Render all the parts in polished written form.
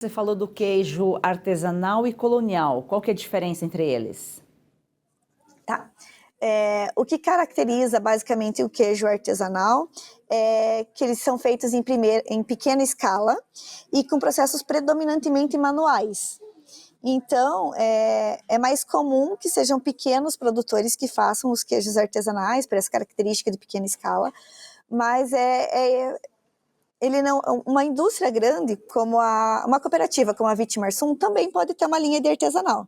Você falou do queijo artesanal e colonial. Qual que é a diferença entre eles? Tá. O que caracteriza basicamente o queijo artesanal é que eles são feitos em pequena escala e com processos predominantemente manuais. Então, é mais comum que sejam pequenos produtores que façam os queijos artesanais, por essa característica de pequena escala, mas ele não, uma indústria grande, como uma cooperativa como a Vitimarsum, também pode ter uma linha de artesanal.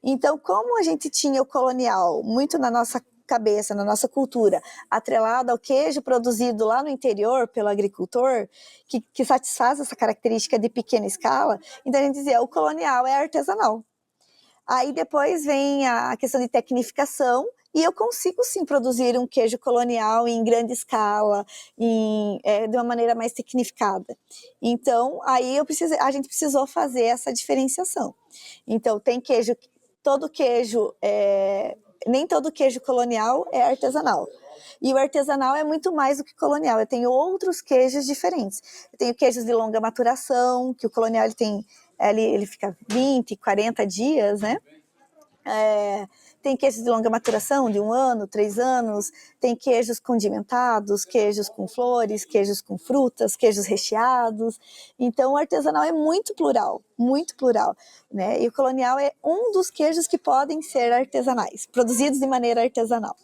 Então, como a gente tinha o colonial muito na nossa cabeça, na nossa cultura, atrelado ao queijo produzido lá no interior pelo agricultor, que satisfaz essa característica de pequena escala, então a gente dizia, o colonial é artesanal. Aí depois vem a questão de tecnificação, e eu consigo sim produzir um queijo colonial em grande escala, de uma maneira mais tecnificada. Então, aí a gente precisou fazer essa diferenciação. Então, tem queijo, todo queijo, nem todo queijo colonial é artesanal. E o artesanal é muito mais do que colonial. Eu tenho outros queijos diferentes. Eu tenho queijos de longa maturação, que o colonial ele fica 20, 40 dias, né? Tem queijos de longa maturação, de 1 ano, 3 anos, tem queijos condimentados, queijos com flores, queijos com frutas, queijos recheados. Então, o artesanal é muito plural, né? E o colonial é um dos queijos que podem ser artesanais, produzidos de maneira artesanal.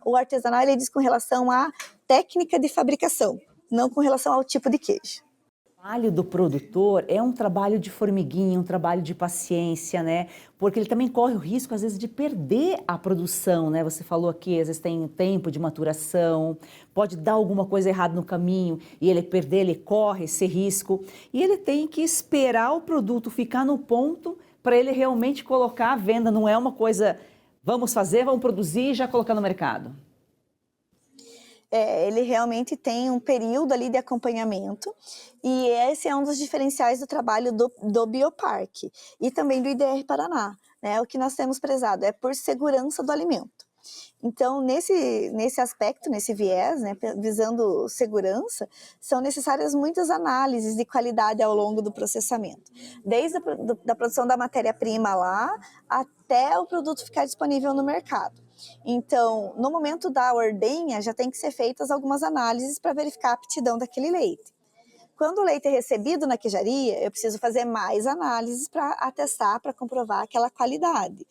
O artesanal, ele diz com relação à técnica de fabricação, não com relação ao tipo de queijo. O trabalho do produtor é um trabalho de formiguinha, um trabalho de paciência, né? Porque ele também corre o risco, às vezes, de perder a produção, né? Você falou aqui, às vezes tem tempo de maturação, pode dar alguma coisa errada no caminho e ele perder, ele corre esse risco. E ele tem que esperar o produto ficar no ponto para ele realmente colocar à venda. Não é uma coisa, vamos fazer, vamos produzir e já colocar no mercado. Ele realmente tem um período ali de acompanhamento, e esse é um dos diferenciais do trabalho do Bioparque e também do IDR Paraná, né? O que nós temos prezado é por segurança do alimento. Então, nesse aspecto, nesse viés, né, visando segurança, são necessárias muitas análises de qualidade ao longo do processamento, desde da produção da matéria-prima lá até o produto ficar disponível no mercado. Então, no momento da ordenha, já tem que ser feitas algumas análises para verificar a aptidão daquele leite. Quando o leite é recebido na queijaria, eu preciso fazer mais análises para atestar, para comprovar aquela qualidade.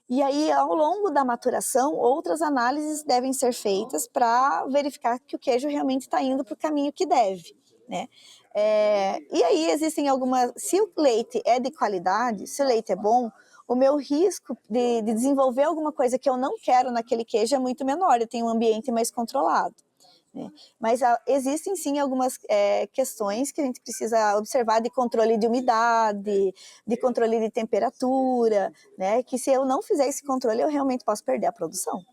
E aí, ao longo da maturação, outras análises devem ser feitas para verificar que o queijo realmente está indo para o caminho que deve, né? E aí existem algumas... Se o leite é de qualidade, se o leite é bom, o meu risco de desenvolver alguma coisa que eu não quero naquele queijo é muito menor, eu tenho um ambiente mais controlado, né? Mas existem sim algumas questões que a gente precisa observar de controle de umidade, de controle de temperatura, né? Que se eu não fizer esse controle, eu realmente posso perder a produção.